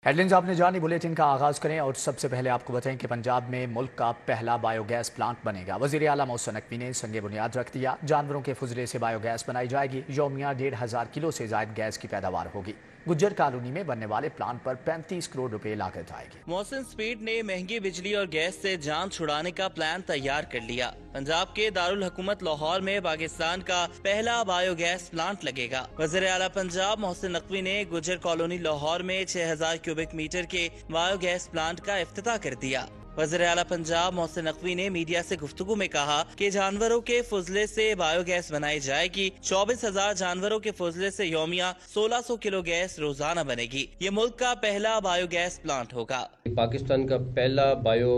Headlines आपने जानी, bulletin का आगाज करें और सबसे पहले आपको बताएं कि पंजाब में मुल्क का पहला बायोगैस प्लांट बनेगा। वज़ीर आला मोहसिन नकवी ने संगे बुनियाद रख दिया। जानवरों के फुजले से बायोगैस बनाई जाएगी। यौमिया 1500 किलो से जायद गैस की पैदावार होगी। गुज्जर कॉलोनी में बनने वाले प्लांट पर 35 करोड़ रुपए लागत आएगी। मोहसिन स्पीड ने महंगी बिजली और गैस से जान छुड़ाने का प्लान तैयार कर लिया। पंजाब के दारुल हुकूमत लाहौर में पाकिस्तान का पहला बायोगैस प्लांट लगेगा। वज़ीर आला पंजाब मोहसिन नकवी ने गुज्जर कॉलोनी लाहौर में 6000 क्यूबिक मीटर के बायोगैस प्लांट का इफ्तिताह कर दिया। वज़ीर आला पंजाब मोहसिन नकवी ने मीडिया से गुफ्तगू में कहा कि जानवरों के फुजले से बायोगैस बनाई जाएगी। 24,000 जानवरों के फुजले से यौमिया 1600 किलो गैस रोजाना बनेगी। ये मुल्क का पहला बायोगैस प्लांट होगा। पाकिस्तान का पहला बायो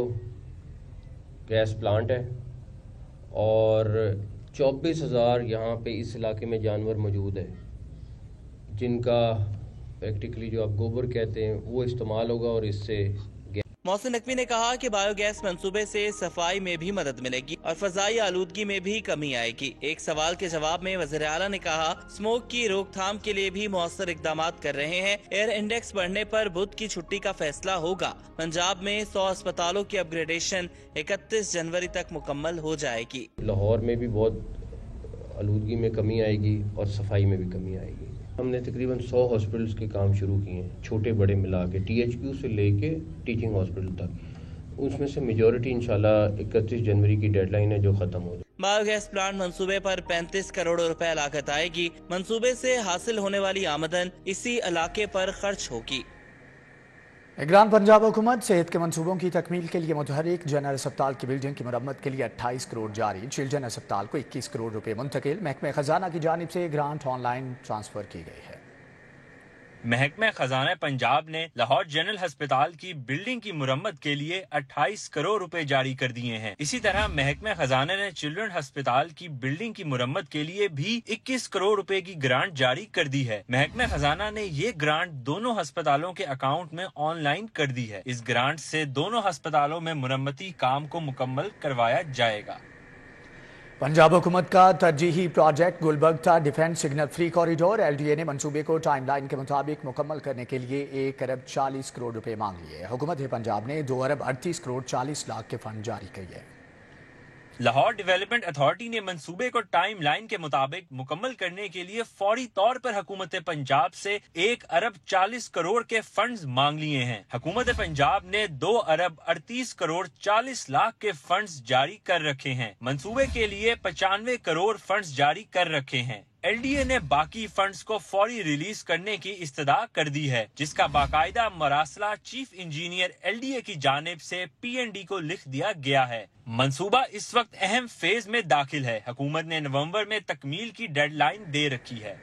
गैस प्लांट है और 24,000 यहाँ पे इस इलाके में जानवर मौजूद है, जिनका प्रैक्टिकली जो आप गोबर कहते हैं वो इस्तेमाल होगा और इससे मोहसिन नकवी ने कहा कि बायोगैस मंसूबे से सफाई में भी मदद मिलेगी और फजाई आलूदगी में भी कमी आएगी। एक सवाल के जवाब में वज़ीर आला ने कहा, स्मोक की रोकथाम के लिए भी मौसर इकदाम कर रहे हैं। एयर इंडेक्स बढ़ने पर बुध की छुट्टी का फैसला होगा। पंजाब में 100 अस्पतालों की अपग्रेडेशन 31 जनवरी तक मुकम्मल हो जाएगी। लाहौर में भी बहुत आलूदगी में कमी आएगी और सफाई में भी कमी आएगी। हमने तकरीबन 100 हॉस्पिटल्स के काम शुरू किए हैं, छोटे बड़े मिला के, THQ से लेके टीचिंग हॉस्पिटल तक। उसमें से मेजॉरिटी इंशाल्लाह 31 जनवरी की डेडलाइन है जो खत्म हो जाए। बायोगैस प्लांट मंसूबे पर 35 करोड़ रुपए लागत आएगी। मंसूबे से हासिल होने वाली आमदन इसी इलाके पर खर्च होगी। निगरान पंजाब हुकूमत सेहत के मंसूबों की तकमील के लिए मुतहरिक। जनरल अस्पताल की बिल्डिंग की मरम्मत के लिए 28 करोड़ जारी। चिल्ड्रन अस्पताल को 21 करोड़ रुपए मुंतकिल। महकमे खजाना की जानिब से ग्रांट ऑनलाइन ट्रांसफर की गई है। महकमा खजाना पंजाब ने लाहौर जनरल अस्पताल की बिल्डिंग की मुरम्मत के लिए 28 करोड़ रुपए जारी कर दिए हैं। इसी तरह महकमा खजाना ने चिल्ड्रन अस्पताल की बिल्डिंग की मुरम्मत के लिए भी 21 करोड़ रुपए की ग्रांट जारी कर दी है। महकमा खजाना ने ये ग्रांट दोनों अस्पतालों के अकाउंट में ऑनलाइन कर दी है। इस ग्रांट से दोनों अस्पतालों में मुरम्मती काम को मुकम्मल करवाया जाएगा। पंजाब हुकूमत का तरजीही project Gulberg defence signal free corridor. LDA ने मंसूबे को टाइमलाइन के मुताबिक मुकम्मल करने के लिए 1 अरब 40 करोड़ रुपए मांग लिए। हुकूमत पंजाब ने 2 अरब 38 करोड़ 40 लाख के फंड जारी किए हैं। लाहौर डेवलपमेंट अथॉरिटी ने मंसूबे को टाइम लाइन के मुताबिक मुकम्मल करने के लिए फौरी तौर पर हुकूमत पंजाब से 1 अरब 40 करोड़ के फंड्स मांग लिए हैं। हुकूमत पंजाब ने 2 अरब 38 करोड़ 40 लाख के फंड्स जारी कर रखे हैं। मंसूबे के लिए 95 करोड़ फंड्स जारी कर रखे हैं। LDA ने बाकी फंड्स को फौरी रिलीज करने की इस्तदा कर दी है, जिसका बाकायदा मरासला चीफ इंजीनियर LDA की जानिब से PND को लिख दिया गया है। मंसूबा इस वक्त अहम फेज में दाखिल है। हुकूमत ने नवंबर में तकमील की डेडलाइन दे रखी है।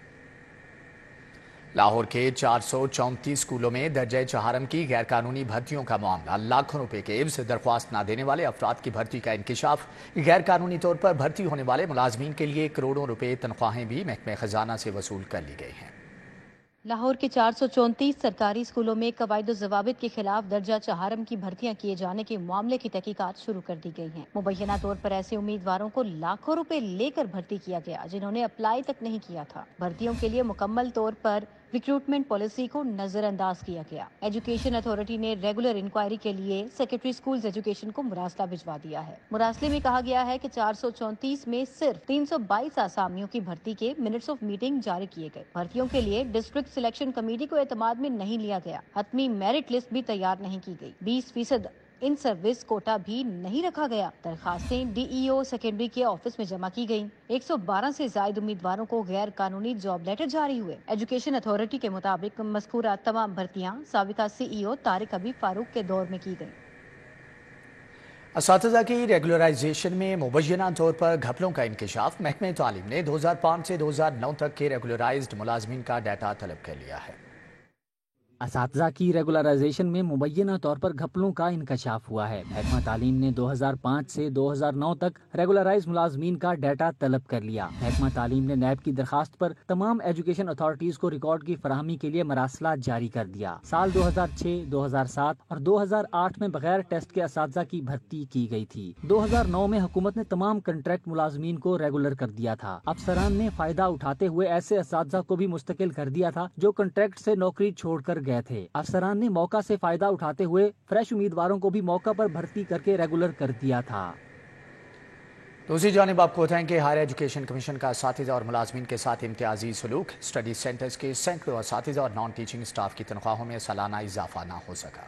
लाहौर के 434 स्कूलों में दर्जे चहारम की गैर कानूनी भर्तियों का मामला। लाखों रुपए के एवज दरख्वास्त न देने वाले अफराद की भर्ती का इंकिशाफ। गैर कानूनी तौर पर भर्ती होने वाले मुलाजमीन के लिए करोड़ों रुपए तनख्वाहें भी महकमे खजाना से वसूल कर ली गई हैं। लाहौर के 434 सरकारी स्कूलों में कवायद ज़वाबित के खिलाफ दर्जा चहारम की भर्तियां किए जाने के मामले की तहकीकात शुरू कर दी गई हैं। मुबैना तौर पर ऐसे उम्मीदवारों को लाखों रुपए लेकर भर्ती किया गया जिन्होंने अप्लाई तक नहीं किया था। भर्तियों के लिए मुकम्मल तौर पर रिक्रूटमेंट पॉलिसी को नजरअंदाज किया गया। एजुकेशन अथॉरिटी ने रेगुलर इंक्वायरी के लिए सेक्रेटरी स्कूल्स एजुकेशन को मुरासला भिजवा दिया है। मुरासले में कहा गया है कि 434 में सिर्फ 322 आसामियों की भर्ती के मिनट्स ऑफ मीटिंग जारी किए गए। भर्तियों के लिए डिस्ट्रिक्ट सिलेक्शन कमेटी को एतमाद में नहीं लिया गया। हतमी मेरिट लिस्ट भी तैयार नहीं की गई। 20% इन सर्विस कोटा भी नहीं रखा गया। दरखास्तें DEO सेकेंडरी के ऑफिस में जमा की गयी। 112 से ज्यादा उम्मीदवारों को गैर कानूनी जॉब लेटर जारी हुए। एजुकेशन अथॉरिटी के मुताबिक मज़कूरा तमाम भर्तियां साबिका CEO तारिक हबीब फारूक के दौर में की गयी। असातिज़ा की रेगुलराइजेशन में मुबैना तौर पर घपलों का इंकिशाफ। महकमे तालीम ने 2005 से 2009 तक के रेगुलराइज्ड मुलाजमीन का डाटा तलब कर लिया है। असातिज़ा की रेगुलराइजेशन में मुबैना तौर पर घपलों का इंकशाफ हुआ है। महकमा तालीम ने 2005 से 2009 तक रेगुलराइज मुलाजमीन का डाटा तलब कर लिया। महकमा तालीम ने नैब की दरखास्त पर तमाम एजुकेशन अथॉरिटीज को रिकॉर्ड की फराहमी के लिए मरासला जारी कर दिया। साल 2006, 2007 और 2008 में बगैर टेस्ट के असातिज़ा की भर्ती की गई थी। 2009 में हुकूमत ने तमाम कंट्रैक्ट मुलाजमीन को रेगुलर कर दिया था। अफसरान ने फायदा उठाते हुए ऐसे असातिज़ा को भी मुस्तकिल कर दिया था जो कंट्रैक्ट से नौकरी छोड़कर गए थे। अफसरान ने मौका से फायदा उठाते हुए फ्रेश उम्मीदवारों को भी मौका पर भर्ती करके रेगुलर कर दिया था। दूसरी जानिब आपको बताएं कि हायर एजुकेशन कमीशन का असातिज़ा और मुलाजमीन के साथ इम्तियाजी सलूक, स्टडी सेंटर्स के सैकड़ों असातिज़ा और नॉन टीचिंग स्टाफ की तनख्वाहों में सालाना इजाफा ना हो सका।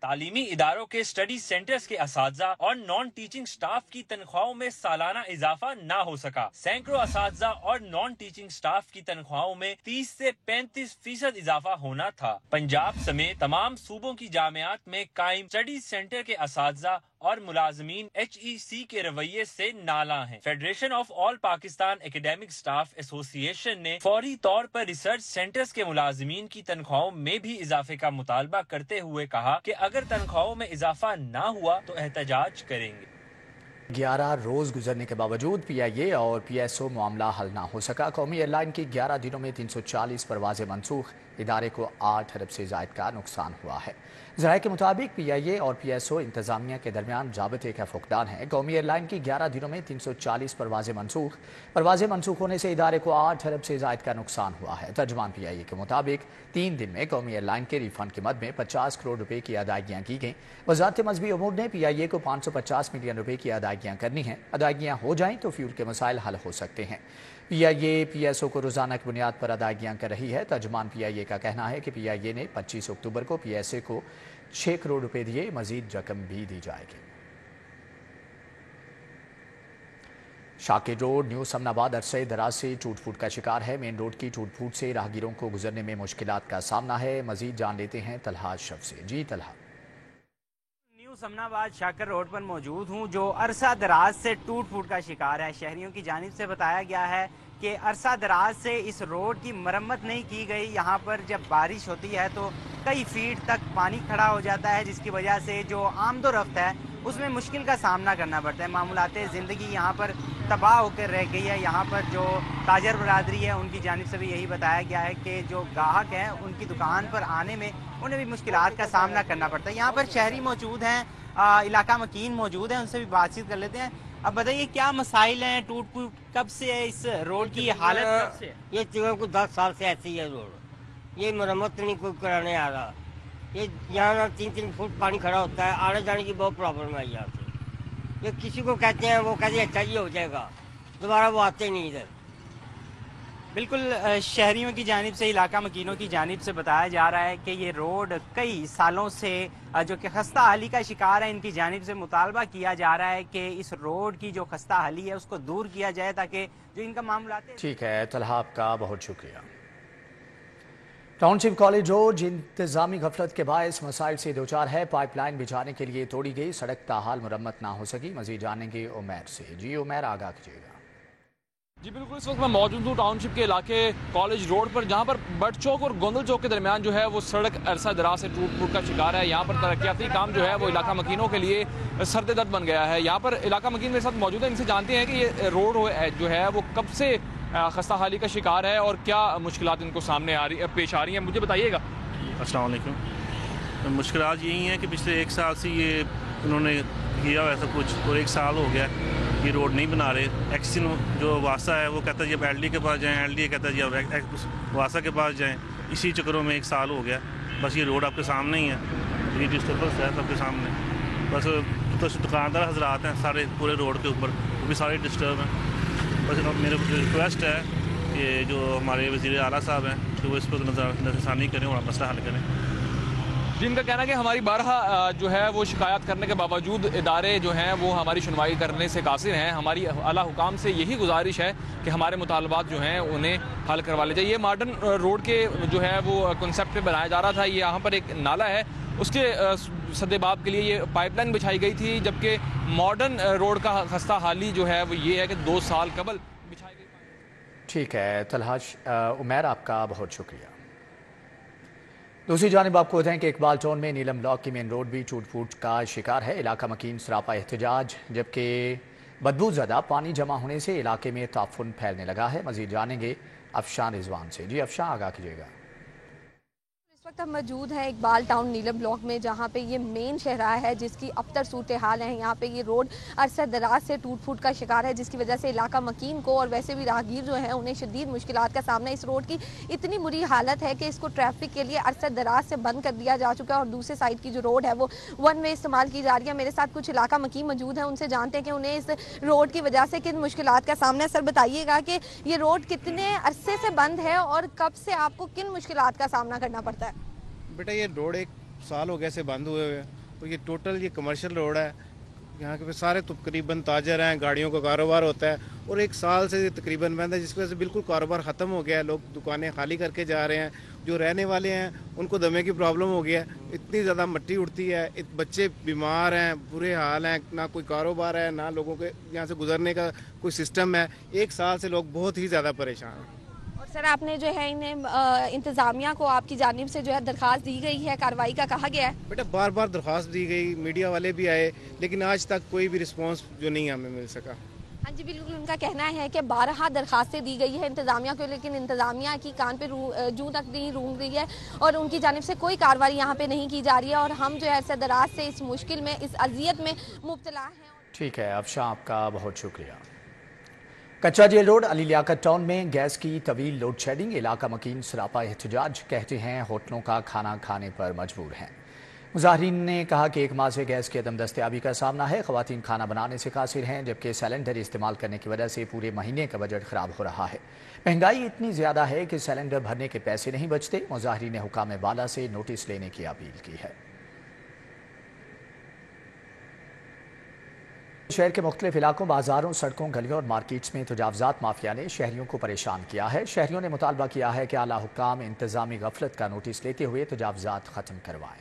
तालीमी इदारों के स्टडी सेंटर्स के असातिज़ा और नॉन टीचिंग स्टाफ की तनख्वाहों में सालाना इजाफा ना हो सका। सैकड़ों असातिज़ा और नॉन टीचिंग स्टाफ की तनख्वाहों में 30 से 35% इजाफा होना था। पंजाब समेत तमाम सूबों की जामियात में कायम स्टडी सेंटर के असातिज़ा और मुलाजमीन HEC के रवैये से नाला हैं। Federation of all Pakistan academic staff association ने फौरी तौर पर रिसर्च सेंटर्स के मुलाजमीन की तनख्वाहों में भी इजाफे का मुतालबा करते हुए कहा कि अगर तनख्वाहों में इजाफा ना हुआ तो एहतजाज करेंगे। 11 रोज गुजरने के बावजूद PIA और PSO मामला हल ना हो सका। कौमी एयरलाइन की 11 दिनों में 340 परवाजें मनसूख, इदारे को 8 अरब से जायद का नुकसान हुआ है। ज़राए के मुताबिक PIA और PSO इंतजामिया के दरमियान राबते का फुकदान है। कौमी एयरलाइन की 11 दिनों में 340 परवाजें मनसूख होने से इदारे को 8 अरब से जायद का नुकसान हुआ है। तर्जुमान PIA के मुताबिक 3 दिन में कौमी एयरलाइन के रिफंड के मद में 50 करोड़ रुपए की अदायगियाँ की गईं। वज़ारत मज़हबी उमूर ने PIA को 550 मिलियन रुपए की अदायगियाँ करनी हैं। अदायगियाँ हो जाएं तो फ्यूल के मसाइल हल हो सकते हैं। PIA PSO को रोजाना की बुनियाद पर अदायगियाँ कर रही है। तर्जुमान PIA का कहना है कि PIA ने 25 अक्टूबर को PSA को 6 करोड़ रुपए दिए, मजीद रकम भी दी जाएगी। शाकिर रोड न्यू समनाबाद अरसे दराज से टूट फूट का शिकार है। मेन रोड की टूट फूट से राहगीरों को गुजरने में मुश्किलात का सामना है। मजीद जान लेते हैं तलहा अशरफ से। जी तलहा। न्यू समनाबाद शाकिर रोड पर मौजूद हूँ, जो अरसा दराज से टूट फूट का शिकार है। शहरियों की जानिब से बताया गया है कि अरसा दराज से इस रोड की मरम्मत नहीं की गई। यहाँ पर जब बारिश होती है तो कई फीट तक पानी खड़ा हो जाता है, जिसकी वजह से जो आमदोरफ्त है उसमें मुश्किल का सामना करना पड़ता है। मामूलाते ज़िंदगी यहाँ पर तबाह होकर रह गई है। यहाँ पर जो ताजर बरादरी है उनकी जानिब से भी यही बताया गया है कि जो ग्राहक हैं उनकी दुकान पर आने में उन्हें भी मुश्किलात का सामना करना पड़ता है। यहाँ पर शहरी मौजूद हैं, इलाका मकीन मौजूद है, उनसे भी बातचीत कर लेते हैं। अब बताइए क्या मसाइल हैं, टूट फूट कब से है, इस रोड की हालत कब से है? ये तकरीबन कुछ 10 साल से ऐसी है रोड। ये मरम्मत नहीं कोई कराने आ रहा। ये यहाँ 3-3 फुट पानी खड़ा होता है, आने जाने की बहुत प्रॉब्लम है यहाँ से। ये किसी को कहते हैं वो कहते हैं अच्छा ये हो जाएगा, दोबारा वो आते नहीं इधर। बिल्कुल शहरियों की जानिब से, इलाका मकीनों की जानिब से बताया जा रहा है कि ये रोड कई सालों से जो कि खस्ता हाली का शिकार है। इनकी जानिब से मुतालबा किया जा रहा है कि इस रोड की जो खस्ता हाली है उसको दूर किया जाए ताकि जो इनका मामला। ठीक है तलहा, आपका बहुत शुक्रिया। टाउनशिप कॉलेज रोड इंतजामी गफलत के बायस मसाइल से दो चार है। पाइपलाइन बिछाने के लिए तोड़ी गई सड़क ताहाल मुरम्मत ना हो सकी। मजीद जानेंगे उमैर से। जी उमैर, आगाह कीजिएगा। जी बिल्कुल, इस वक्त मैं मौजूद हूँ टाउनशिप के इलाके कॉलेज रोड पर, जहाँ पर बट चौक और गोंदल चौक के दरमियान जो है वो सड़क अरसा दराज से टूट फूट का शिकार है। यहाँ पर तरक्याती काम जो है वो इलाका मकीनों के लिए सर्द दर्द बन गया है। यहाँ पर इलाका मकीन मेरे साथ मौजूद है, इनसे जानते हैं कि ये रोड जो है वो कब से खस्ता हाली का शिकार है और क्या मुश्किलात इनको सामने पेश आ रही हैं, मुझे बताइएगा। अस्सलाम वालेकुम। मुश्किलात यही हैं कि पिछले 1 साल से ये उन्होंने किया हुआ सब कुछ, और 1 साल हो गया ये रोड नहीं बना रहे। एक्सिन जो वासा है वो कहता है जी अब LD के पास जाएँ, LD कहता है जी अब वासा के पास जाएँ। इसी चक्करों में 1 साल हो गया। बस ये रोड आपके सामने ही है, ये डिस्टर्बेंस है सबके सामने। बस तो दुकानदार हजरात हैं सारे पूरे रोड के ऊपर, वो भी सारे डिस्टर्ब हैं। बस मेरे रिक्वेस्ट है कि जो हमारे वज़ीर आला साहब हैं तो वो इस पर नज़रसानी करें और मसला हल करें। जिनका कहना है कि हमारी बारहा जो है वो शिकायत करने के बावजूद इदारे जो हैं वो हमारी सुनवाई करने से कासिर हैं। हमारी आला हुकाम से यही गुजारिश है कि हमारे मुतालबात जो हैं उन्हें हल करवा ले जाए। ये मॉडर्न रोड के जो है वो कंसेप्ट पे बनाया जा रहा था। ये यहाँ पर एक नाला है, उसके सद्देबाब के लिए ये पाइपलाइन बिछाई गई थी, जबकि मॉडर्न रोड का खस्ता हाली जो है वो ये है कि 2 साल कबल बिछाई गई। ठीक है तलहाश उमैर, आपका बहुत शुक्रिया। दूसरी जानिब आपको बताएं कि इकबाल टाउन में नीलम ब्लॉक की मेन रोड भी टूट फूट का शिकार है। इलाका मकीन सरापा एहतजाज, जबकि बदबूज़दा पानी जमा होने से इलाके में ताफुन फैलने लगा है। मजीद जानेंगे अफशान रिजवान से। जी अफशान, आगाह कीजिएगा। वक्त हम मौजूद हैं इकबाल टाउन नीलम ब्लॉक में, जहां पे ये मेन शहरा है जिसकी अबतर सूरत हाल है। यहाँ पे ये रोड अरसा दराज से टूट फूट का शिकार है, जिसकी वजह से इलाका मकीन को और वैसे भी राहगीर जो है उन्हें शदीद मुश्किलात का सामना। इस रोड की इतनी बुरी हालत है कि इसको ट्रैफिक के लिए अरसा दराज से बंद कर दिया जा चुका है और दूसरे साइड की जो रोड है वो वन वे इस्तेमाल की जा रही है। मेरे साथ कुछ इलाका मकीन मौजूद है, उनसे जानते हैं कि उन्हें इस रोड की वजह से किन मुश्किलात का सामना है। सर बताइएगा कि ये रोड कितने अरसे से बंद है और कब से आपको किन मुश्किलात का सामना करना पड़ता है? बेटा ये रोड 1 साल हो गया से बंद हुए हुए और ये टोटल ये कमर्शियल रोड है। यहाँ के सारे तकरीबन ताजर हैं, गाड़ियों का कारोबार होता है और 1 साल से तकरीबन बंद है, जिसकी वजह से बिल्कुल कारोबार ख़त्म हो गया है। लोग दुकानें खाली करके जा रहे हैं, जो रहने वाले हैं उनको दमे की प्रॉब्लम हो गया है। इतनी ज़्यादा मिट्टी उड़ती है, बच्चे बीमार हैं, बुरे हाल हैं, ना कोई कारोबार है, ना लोगों के यहाँ से गुजरने का कोई सिस्टम है। 1 साल से लोग बहुत ही ज़्यादा परेशान हैं। सर आपने जो है इन्हें इंतज़ामिया को आपकी जानिब से जो है दरख्वास्त दी गई है, कार्रवाई का कहा गया है? बेटा बार बार दरख्वास्त दी गई, मीडिया वाले भी आए, लेकिन आज तक कोई भी रिस्पांस जो नहीं हमें मिल सका। हाँ जी बिल्कुल, उनका कहना है कि 12 दरख्वास्तें दी गई है इंतज़ामिया को, लेकिन इंतज़ामिया की कान पे जूं तक नहीं रूंग रही है और उनकी जानिब से कोई कार्रवाई यहाँ पे नहीं की जा रही है और हम जो है अरसा दराज से इस मुश्किल में, इस अजियत में मुब्तला हैं। ठीक है, अफशां आपका बहुत शुक्रिया। Kacha jail road Ali Liaquat town में गैस की तवील लोड शेडिंग, इलाका मकीन सरापा एहतजाज, कहते हैं होटलों का खाना खाने पर मजबूर हैं। मुजाहिरीन ने कहा कि 1 माह से गैस की अदम दस्तयाबी का सामना है। ख़वातीन खाना बनाने से कासिर हैं, जबकि सिलेंडर इस्तेमाल करने की वजह से पूरे महीने का बजट ख़राब हो रहा है। महंगाई इतनी ज़्यादा है कि सिलेंडर भरने के पैसे नहीं बचते। मुजाहिरीन ने हुकाम बाला से नोटिस लेने की अपील की है। शहर के मुख्तलिफ इलाकों, बाजारों, सड़कों, गलियों और मार्केट्स में तजावजात माफिया ने शहरियों को परेशान किया है। शहरियों ने मुतालबा किया है कि आला हुक्काम इंतजामी गफलत का नोटिस लेते हुए तजावजात खत्म करवाएं।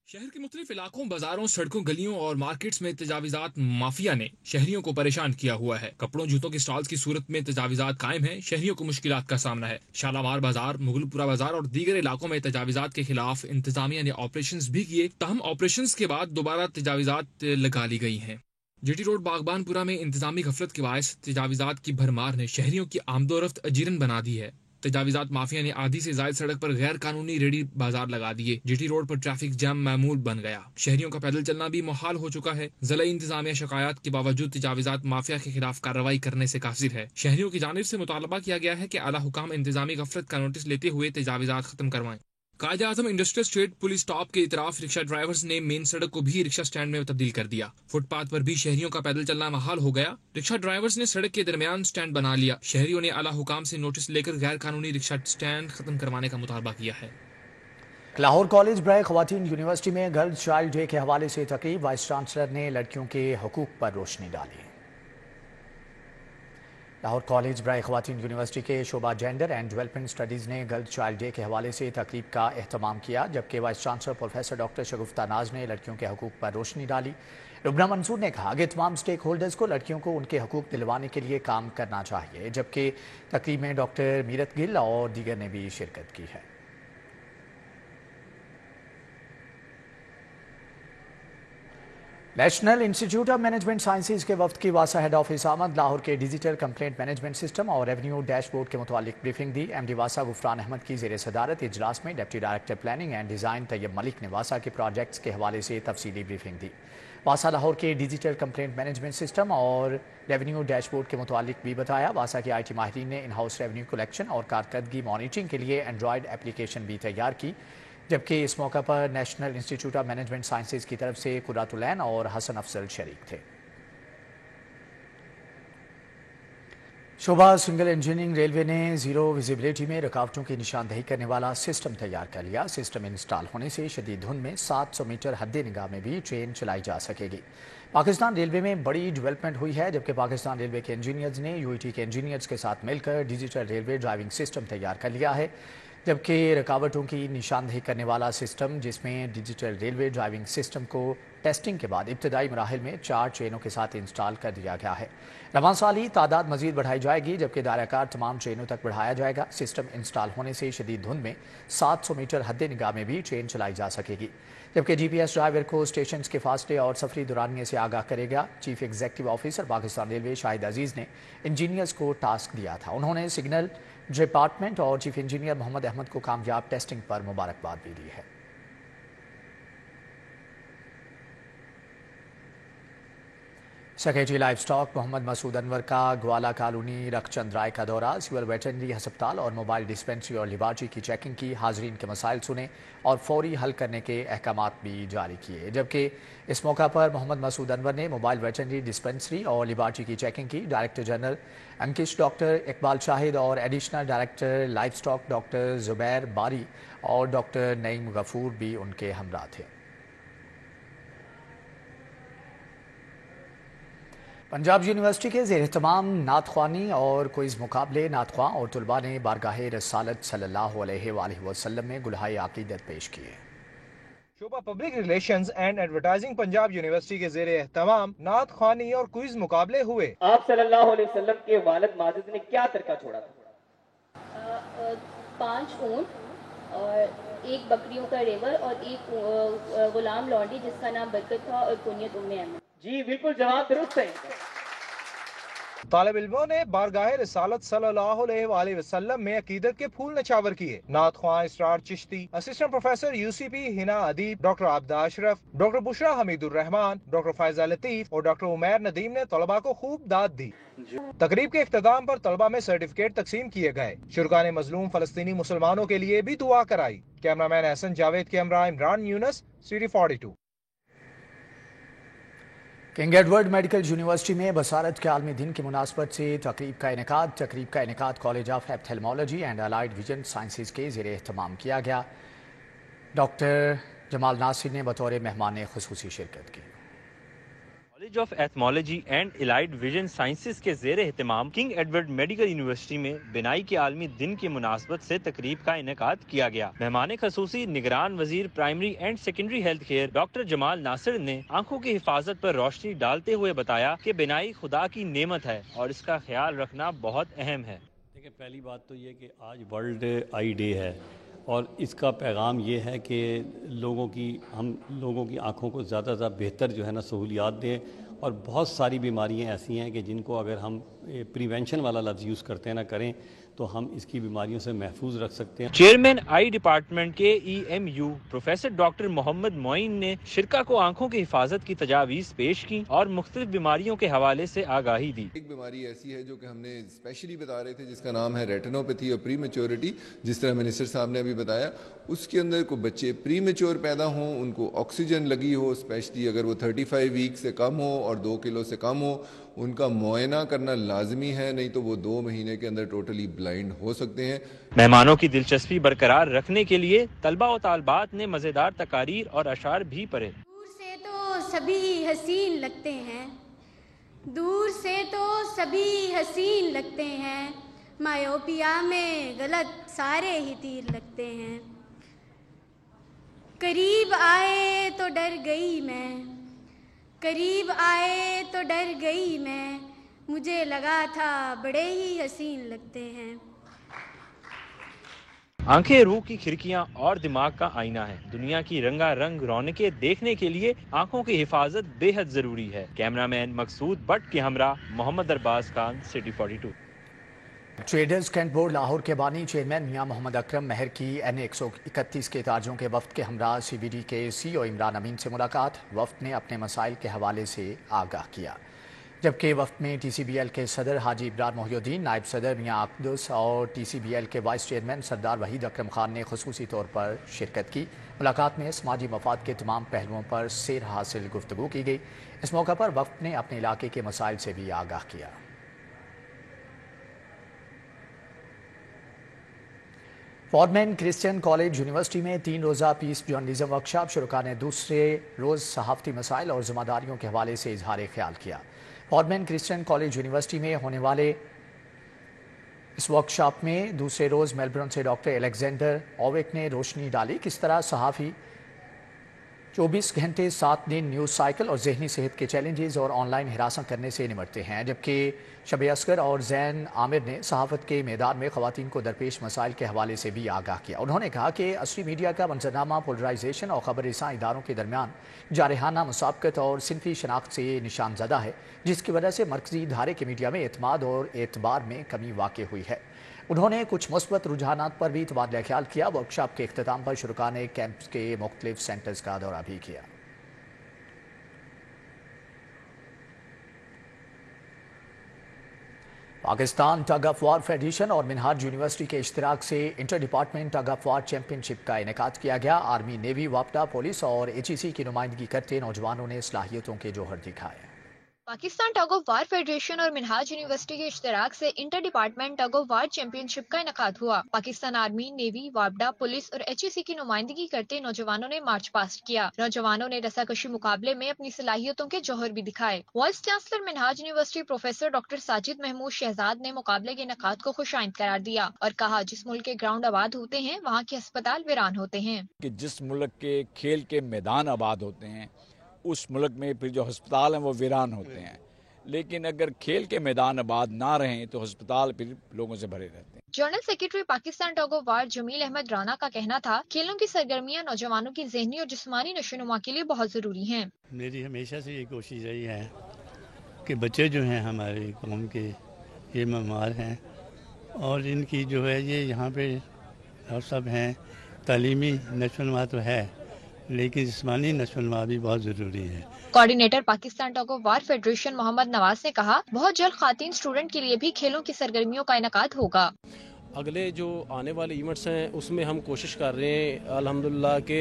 शहर के मुख्तलिफ इलाकों, बाजारों, सड़कों, गलियों और मार्केट्स में तजावीज़ात माफिया ने शहरियों को परेशान किया हुआ है। कपड़ों, जूतों के स्टॉल्स की सूरत में तजावीज़ात कायम है। शहरियों को मुश्किलात का सामना है। शालामार बाजार, मुगलपुरा बाजार और दीगर इलाकों में तजावीज़ात के खिलाफ इंतजामिया ने ऑपरेशंस भी किए, ताहम ऑपरेशंस के बाद दोबारा तजावीज़ात लगा ली गई हैं। जीटी रोड बागबानपुरा में इंतजामी गफलत के बायस तजावीज़ात की भरमार ने शहरियों की आमदोरफ्त अजीरन बना दी है। तजावीज़ात माफिया ने आधी से ज्यादा सड़क पर गैर कानूनी रेडी बाजार लगा दिए। जीटी रोड पर ट्रैफिक जैम मामूल बन गया। शहरियों का पैदल चलना भी मुहाल हो चुका है। जिला इंतजामिया शिकायत के बावजूद तजावीज़ात माफिया के खिलाफ कार्रवाई करने से कासिर है। शहरियों की जानिब से मुतालबा किया गया है कि आला हुकाम इंतजामी गफलत का नोटिस लेते हुए तजावीज़ात खत्म करवाएं। कायदे आज़म इंडस्ट्रियल स्ट्रीट पुलिस स्टॉप के इतराफ रिक्शा ड्राइवर्स ने मेन सड़क को भी रिक्शा स्टैंड में तब्दील कर दिया। फुटपाथ पर भी शहरियों का पैदल चलना महाल हो गया। रिक्शा ड्राइवर्स ने सड़क के दरमियान स्टैंड बना लिया। शहरियों ने आला हुकाम से नोटिस लेकर गैर कानूनी रिक्शा स्टैंड खत्म करवाने का मुतालबा किया है। लाहौर कॉलेज बराए ख़वातीन यूनिवर्सिटी में गर्ल्स चाइल्ड डे के हवाले से तकरीब, वाइस चांसलर ने लड़कियों के हकूक़ पर रोशनी डाली। लाहौर कॉलेज बराए ख़वातीन यूनिवर्सिटी के शोबा जेंडर एंड डेवलपमेंट स्टडीज़ ने गर्ल्स चाइल्ड डे के हवाले से तकरीब का एहतमाम किया, जबकि वाइस चांसलर प्रोफेसर डॉक्टर शगुफ्ता नाज ने लड़कियों के हकूक़ पर रोशनी डाली। रुबना मंसूर ने कहा कि तमाम स्टेक होल्डर्स को लड़कियों को उनके हकूक़ दिलवाने के लिए काम करना चाहिए, जबकि तकरीब में डॉक्टर मीरत गिल और दीगर ने भी शिरकत की है। National institute of management sciences के वफ्द की वासा हेड ऑफिस आमद, लाहौर के डिजिटल कंप्लेंट मैनेजमेंट सिस्टम और रेवेन्यू डैशबोर्ड के मुतालिक ब्रीफिंग दी। एमडी वासा गुफरान अहमद की ज़ेर सदारत इजलास में deputy director planning and design Tayyab Malik ने वासा के प्रोजेक्ट्स के हवाले से तफसीली ब्रीफिंग दी। वासा लाहौर के डिजिटल कंप्लेंट मैनेजमेंट सिस्टम और रेवेन्यू डैशबोर्ड के मुतालिक भी बताया। वासा के IT माहिरीन ने इन हाउस रेवेन्यू कलेक्शन और कारकर्दगी मॉनिटरिंग के लिए एंड्रॉयड एप्लीकेशन भी तैयार की, जबकि इस मौका पर national institute of management sciences की तरफ से कुर्रातुलैन और हसन अफजल शरीक थे। शोभा सिंगल इंजीनियरिंग रेलवे ने जीरो विजिबिलिटी में रुकावटों की निशानदेही करने वाला सिस्टम तैयार कर लिया। सिस्टम इंस्टॉल होने से शदीद धुंध में 700 मीटर हद्दे निगाह में भी ट्रेन चलाई जा सकेगी। पाकिस्तान रेलवे में बड़ी डेवलपमेंट हुई है, जबकि पाकिस्तान रेलवे के इंजीनियर्स ने UET के इंजीनियर्स के साथ मिलकर डिजिटल रेलवे ड्राइविंग सिस्टम तैयार कर लिया है, जबकि रुकावटों की निशानदेही करने वाला सिस्टम, जिसमें डिजिटल रेलवे ड्राइविंग सिस्टम को टेस्टिंग के बाद इब्तदाई मराहिल में 4 ट्रेनों के साथ इंस्टॉल कर दिया गया है। रवां साल ही तादाद मजीद बढ़ाई जाएगी, जबकि दायराकार तमाम ट्रेनों तक बढ़ाया जाएगा। सिस्टम इंस्टॉल होने से शदीद धुंध में 700 मीटर हद्दे निगाह में भी ट्रेन चलाई जा सकेगी, जबकि GPS ड्राइवर को स्टेशन के फासले और सफरी दुरानिये से आगाह करेगा। Chief executive officer Pakistan railway Shahid Aziz ने इंजीनियर्स को टास्क दिया था। उन्होंने सिग्नल डिपार्टमेंट और चीफ इंजीनियर मोहम्मद अहमद को कामयाब टेस्टिंग पर मुबारकबाद भी दी है। Secretary livestock Mohammad Masood Anwar का ग्वाला कॉलोनी रखचंद राय का दौरा, सिविल वेटरनरी अस्पताल और मोबाइल डिस्पेंसरी और लिबार्जी की चेकिंग की, हाजरीन के मसाइल सुने और फौरी हल करने के अहकामात भी जारी किए। जबकि इस मौका पर मोहम्मद मसूद अनवर ने मोबाइल वेटरनरी डिस्पेंसरी और लिबार्जी की चेकिंग की। डायरेक्टर जनरल अंकिश डॉक्टर इकबाल शाहिद और additional director livestock doctor Zubair Bari और डॉक्टर नईम गफूर भी उनके हमरा थे। पंजाब यूनिवर्सिटी के ज़ेर एहतमाम नात ख्वानी और क्विज़ मुकाबले, नात ख्वां और तुलबा ने बारगाहे रसालत सल्लल्लाहु अलैहि वसल्लम में गुलहाए अक़ीदत पेश किए। शोबा public relations and advertising Punjab university के ज़ेर एहतमाम नात ख्वानी और क्विज़ मुकाबले हुए। आप सल्लल्लाहु अलैहि वसल्लम के वालिद माजिद ने क्या तरका छोड़ा था? 5 ऊंट और 1 बकरियों का रेवर और 1 गुलाम लौंडी जिसका नाम बरकत था और कुनियत उम्मे अहमद। जी बिल्कुल, जवाब दुरुस्त है। तालिब इल्मों ने बारगाहे रिसालत सल्लल्लाहु अलैहि वसल्लम में अकीदत के फूल नछावर किए। नात ख्वां Israr Chishti, assistant professor UCP Hina Adeeb, doctor Abida Ashraf, doctor Bushra Hameedur Rehman, doctor Faiza Latif और डॉक्टर उमैर नदीम ने तलबा को खूब दाद दी। तकरीब के इख्तिताम पर तलबा में सर्टिफिकेट तकसीम किए गए। शुरका ने मजलूम फलस्तीनी मुसलमानों के लिए भी दुआ कराई। कैमरामैन एहसन जावेद के हमरा Imran Younis, city 42। King Edward medical university में बसारत के आलमी दिन की मुनासबत से तकरीब का इनेकाद college of ophthalmology and allied vision sciences के ज़ेर एहतमाम किया गया। डॉक्टर जमाल नासिर ने बतौर मेहमान खुसूसी शिरकत की। College of ophthalmology and allied vision sciences के ज़ेर एहतमाम किंग एडवर्ड मेडिकल यूनिवर्सिटी में बिनाई के आलमी दिन की मुनासबत से तकरीब का इनेकाद किया गया। मेहमान खसूसी निगरान वजीर primary and secondary health care doctor Jamal Nasir ने आंखों की हिफाजत पर रोशनी डालते हुए बताया कि बिनाई खुदा की नेमत है और इसका ख्याल रखना बहुत अहम है। देखिए, पहली बात तो ये कि आज वर्ल्ड आई डे है और इसका पैगाम ये है कि हम लोगों की आँखों को ज़्यादा से ज़्यादा बेहतर जो है ना सहूलियात दें। और बहुत सारी बीमारियां ऐसी हैं कि जिनको अगर हम प्रिवेंशन वाला लफ्ज़ यूज़ करते ना करें तो हम इसकी बीमारियों से महफूज रख सकते हैं। चेयरमैन आई डिपार्टमेंट के EMU professor doctor Mohammad Moin ने शिरका को आंखों की हिफाजत की तजावीज़ पेश की और मुख्तलिफ बीमारियों के हवाले से आगाही दी। एक बीमारी ऐसी है जो कि हमने स्पेशली बता रहे थे जिसका नाम है रेटिनोपैथी और प्री मैच्योरिटी। जिस तरह मिनिस्टर साहब ने अभी बताया, उसके अंदर को बच्चे प्री मैच्योर पैदा हों, उनको ऑक्सीजन लगी हो, स्पेशली अगर वो 35 वीक से कम हो और 2 किलो से कम हो, उनका मुआयना करना लाजमी है, नहीं तो वो 2 महीने के अंदर टोटली ब्लाइंड हो सकते हैं। मेहमानों की दिलचस्पी बरकरार रखने के लिए तलबा और तालबात ने मजेदार तकारीर और अशार भी पढ़े। दूर से तो सभी हसीन लगते हैं, दूर से तो सभी हसीन लगते हैं, मायोपिया में गलत सारे ही तीर लगते हैं। करीब आए तो डर गई मैं, करीब आए तो डर गई मैं, मुझे लगा था बड़े ही हसीन लगते हैं। आंखें रूह की खिड़कियां और दिमाग का आईना है। दुनिया की रंगारंग रौनकें देखने के लिए आंखों की हिफाजत बेहद जरूरी है। कैमरामैन मकसूद बट के हमरा Mohammad Arbaz Khan, city 42। Traders cantt board Lahore के बानी चेयरमैन मियां मोहम्मद अकरम महर की NA 131 के ताजों के वफ्द के हमरा CBD के CEO इमरान अमीन से मुलाकात। वफ्द ने अपने मसाइल के हवाले से आगाह किया। जबकि वफ्द में TCBL के सदर हाजी इब्रार मोहिउद्दीन, नायब सदर मियां अक्दुस और TCBL के वाइस चेयरमैन सरदार वहीद अकरम खान ने खुसूसी तौर पर शिरकत की। मुलाकात में समाजी मफाद के तमाम पहलुओं पर सैर हासिल गुफ्तगू की गई। इस मौका पर वफ्द ने अपने इलाके के मसाइल से भी आगाह किया। फॉरमैन क्रिश्चियन कॉलेज यूनिवर्सिटी में 3 रोज़ा पीस जर्नलिज्म वर्कशॉप। शुरुका ने दूसरे रोज़ सहाफ़ती मसाइल और ज़िम्मेदारियों के हवाले से इजहार ख्याल किया। फॉरमैन क्रिश्चियन कॉलेज यूनिवर्सिटी में होने वाले इस वर्कशॉप में दूसरे रोज़ मेलबर्न से डॉक्टर अलेक्जेंडर ओवेक ने रोशनी डाली किस तरह सहाफ़ी 24 घंटे 7 दिन न्यूज़ साइकिल और जहनी सेहत के चैलेंजेस और ऑनलाइन हिरासत करने से निमटते हैं। जबकि शब असगर और जैन आमिर ने सहाफ़त के मैदान में ख़वातीन को दरपेश मसाइल के हवाले से भी आगाह किया। उन्होंने कहा कि असली मीडिया का मंजरनामा पोलराइजेशन और खबर रसां इदारों के दरमियान जारहाना मुसाबकत और सिनफी शनाख्त से निशान ज़दा है, जिसकी वजह से मरकजी धारे के मीडिया में एतमाद और एतबार में कमी वाक़ हुई है। उन्होंने कुछ मुस्बत रुझानात पर भी तबादला ख्याल किया। वर्कशॉप के इख्तिताम पर शुरा ने कैंप के मुख्तलिफ सेंटर्स का दौरा भी किया। Pakistan tug of war federation और मिनहाज यूनिवर्सिटी के इश्तिराक से inter department tug of war championship का इनेकाद किया गया। आर्मी, नेवी, वापडा, पुलिस और HEC की नुमाइंदगी करते नौजवानों ने सलाहियतों के जौहर दिखाए। Pakistan tug of war federation और मिनहाज यूनिवर्सिटी के इश्तिराक से inter department tug of war championship का इनेकाद हुआ। पाकिस्तान आर्मी, नेवी, वापडा, पुलिस और HEC की नुमाइंदगी करते नौजवानों ने मार्च पास्ट किया। नौजवानों ने रस्साकशी मुकाबले में अपनी सलाहियतों के जौहर भी दिखाए। Vice chancellor Minhaj university professor doctor Sajid Mahmood Shahzad ने मुकाबले के इनेकाद को खुशाइंद करार दिया और कहा, जिस मुल्क के ग्राउंड आबाद होते हैं वहाँ के अस्पताल वीरान होते हैं। कि जिस मुल्क के खेल के मैदान आबाद होते हैं उस मुल्क में फिर जो अस्पताल हैं वो वीरान होते हैं, लेकिन अगर खेल के मैदान आबाद ना रहें तो अस्पताल फिर लोगों से भरे रहते हैं। General secretary Pakistan tug of war Jamil Ahmed Rana का कहना था, खेलों की सरगर्मियां नौजवानों की ज़हनी और जिस्मानी नशोनुमा के लिए बहुत जरूरी हैं। मेरी हमेशा से ये कोशिश रही है कि बच्चे जो हैं हमारी कौम के ये ममार हैं और इनकी जो है ये यहाँ पे और सब हैं, तालीमी नशोनुमा तो है लेकिन जिस्मानी नशोनुमा भी बहुत ज़रूरी है। Coordinator Pakistan tug of war federation Mohammad Nawaz ने कहा, बहुत जल्द खातीन स्टूडेंट के लिए भी खेलों की सरगर्मियों का इनेकाद होगा। अगले जो आने वाले इवेंट्स हैं उसमें हम कोशिश कर रहे हैं अल्हम्दुलिल्लाह के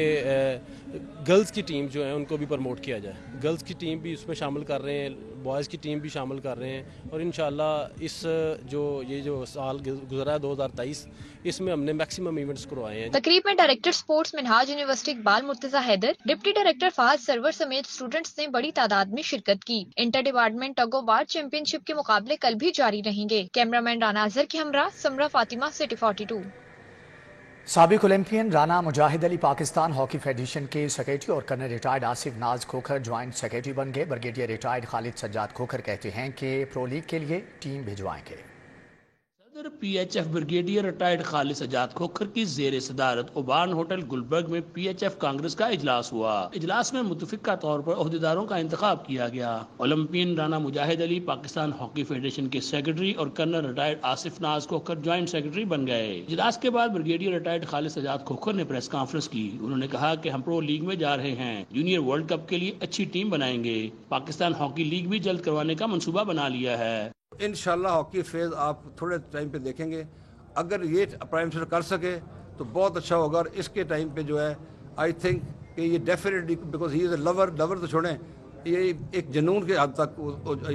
गर्ल्स की टीम जो है उनको भी प्रमोट किया जाए। गर्ल्स की टीम भी उसमें शामिल कर रहे हैं, बॉयज़ की टीम भी शामिल कर रहे हैं और इंशाल्लाह इस जो साल गुजरा है 2023 इसमें हमने मैक्सिमम इवेंट्स करवाए हैं। तकरीब में director sports Minhaj university Iqbal Murtaza Haider, deputy director Fahad Sarwar समेत स्टूडेंट्स ने बड़ी तादाद में शिरकत की। Inter department tug of war championship के मुकाबले कल भी जारी रहेंगे। कैमरामैन राना अजहर के हमरा समरा फातिमा, सिटी 42। साबिक ओलंपियन राना मुजाहिद अली पाकिस्तान हॉकी फेडरेशन के सेक्रेटरी और कर्नल रिटायर्ड आसिफ नाज खोखर ज्वाइंट सेक्रेटरी बन गए। ब्रिगेडियर रिटायर्ड खालिद सज्जाद खोखर कहते हैं कि प्रो लीग के लिए टीम भिजवाएंगे। सदर PHF brigadier retired Khalid Sajjad Khokhar की जेर सदारत ओबान होटल गुलबर्ग में PHF कांग्रेस का इजलास हुआ। इजलास में मुतफिका तौर पर ओहदेदारों का इंतखाब किया गया। ओलंपियन राना मुजाहिद अली पाकिस्तान हॉकी फेडरेशन के सेक्रेटरी और कर्नल रिटायर्ड आसिफ नाज खोखर ज्वाइंट सेक्रेटरी बन गए। इजलास के बाद ब्रिगेडियर रिटायर्ड खालिद सज्जाद खोखर ने प्रेस कॉन्फ्रेंस की। उन्होंने कहा कि हम प्रो लीग में जा रहे हैं, जूनियर वर्ल्ड कप के लिए अच्छी टीम बनाएंगे। पाकिस्तान हॉकी लीग भी जल्द करवाने का मंसूबा बना लिया है। इंशाल्लाह हॉकी फेज आप थोड़े टाइम पे देखेंगे। अगर ये प्राइम मिनिस्टर कर सके तो बहुत अच्छा होगा और इसके टाइम पे जो है आई थिंक कि ये definitely because he is a lover तो छोड़ें, ये एक जुनून के हद तक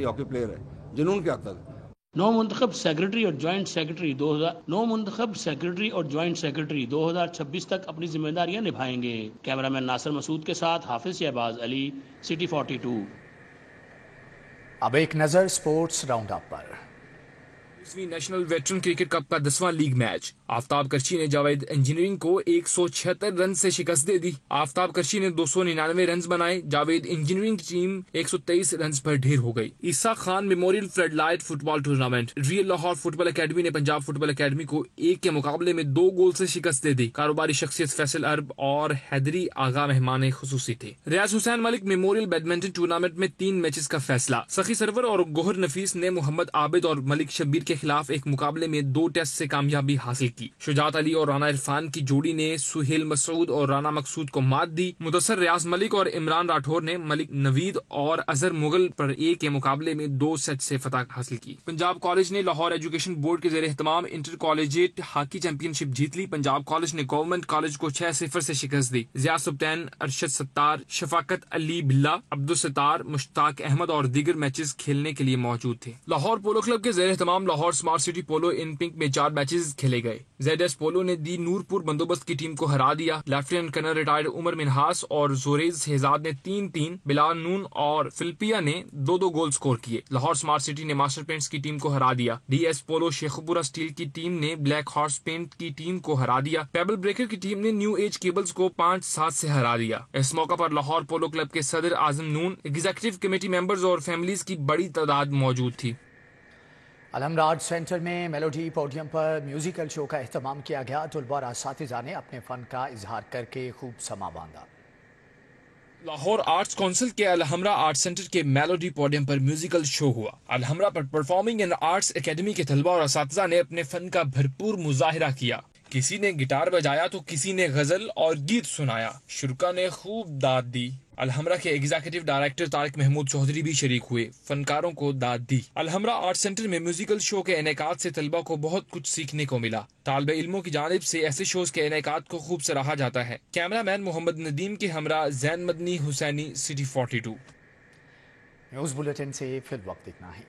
हॉकी प्लेयर है, जुनून के हद तक। नौ मुंतखब सेक्रेटरी और ज्वाइंट सेक्रेटरी 2026 तक अपनी जिम्मेदारियां निभाएंगे। कैमरामैन नासिर मसूद के साथ हाफिज शहबाज अली, सिटी 42। अब एक नजर स्पोर्ट्स राउंड अप पर। नेशनल वेटरन क्रिकेट कप का 10वां लीग मैच। आफ्ताब करची ने जावेद इंजीनियरिंग को 176 रन से शिकस्त दे दी। आफ्ताब करची ने 299 रन बनाए। जावेद इंजीनियरिंग की टीम 123 रन पर ढेर हो गई। Isa Khan memorial floodlight football tournament. Real Lahore football academy ने पंजाब फुटबॉल अकेडमी को 1 के मुकाबले में 2 गोल से शिकस्त दे दी। कारोबारी शख्सियत फैसल अरब और हैदरी आगा मेहमान खुसूसी थे। Riaz Hussain Malik memorial badminton tournament में 3 मैचेस का फैसला। सखी सरवर और गोहर नफीस ने मोहम्मद आबिद और मलिक शब्बीर के खिलाफ एक मुकाबले में 2 टेस्ट से कामयाबी हासिल की। शुजात अली और राना इरफान की जोड़ी ने सुहेल मसूद और राना मकसूद को मात दी। मुदस्सर रियाज मलिक और इमरान राठौर ने मलिक नवीद और अजहर मुगल पर 1 के मुकाबले में 2 सेट से फतह हासिल की। पंजाब कॉलेज ने लाहौर एजुकेशन बोर्ड के जेर एहतमाम इंटर कॉलेजिएट हॉकी चैंपियनशिप जीत ली। पंजाब कॉलेज ने गवर्नमेंट कॉलेज को 6-0 से शिकस्त दी। जिया सुल्तान, अरशद सत्तार, शफाकत अली बिल्ला, अब्दुल सत्तार, मुश्ताक अहमद और दीगर मैचेस खेलने के लिए मौजूद थे। लाहौर पोलो क्लब के जेर एहतमाम लाहौर स्मार्ट सिटी पोलो इन पिंक में 4 मैचेस खेले गए। ZS पोलो ने दी नूरपुर बंदोबस्त की टीम को हरा दिया। Lieutenant colonel retired Umar Minhas और जोरेज शहजाद ने 3-3, बिलाल नून और फिलिपिया ने 2-2 गोल स्कोर किए। लाहौर स्मार्ट सिटी ने मास्टर पेंट्स की टीम को हरा दिया। DS पोलो शेखपुरा स्टील की टीम ने ब्लैक हॉर्स पेंट की टीम को हरा दिया। पेबल ब्रेकर की टीम ने न्यू एज केबल्स को 5-7 से हरा दिया। इस मौका पर लाहौर पोलो क्लब के सदर आजम नून, एग्जीक्यूटिव कमेटी मेंबर्स और फैमिलीज की बड़ी तादाद मौजूद थी। अलमराज सेंटर में मेलोडी पोडियम पर म्यूजिकल शो का एहतमाम किया गया। तलबा और असातिज़ा ने अपने फन का इजहार करके खूब समा बांधा। लाहौर आर्ट्स काउंसिल के अलहमरा आर्ट सेंटर के मेलोडी पोडियम पर म्यूजिकल शो हुआ। अलहमरा पर परफॉर्मिंग एंड आर्ट्स एकेडमी के तलबा और असातिज़ा ने अपने फन का भरपूर मुजाहिरा किया। किसी ने गिटार बजाया तो किसी ने गजल और गीत सुनाया। शुरका ने खूब दाद दी। अलहमरा के एग्जीक्यूटिव डायरेक्टर तारिक महमूद चौधरी भी शरीक हुए, फनकारों को दाद दी। अलहमरा आर्ट सेंटर में म्यूजिकल शो के इनेकाद से तलबा को बहुत कुछ सीखने को मिला। तालिब इल्मों की जानिब से ऐसे शोज के इनेकाद को खूब सराहा जाता है। कैमरामैन मोहम्मद नदीम के Humra Zain Madni Husaini, city 42। News bulletin से फिर वक्त इतना ही।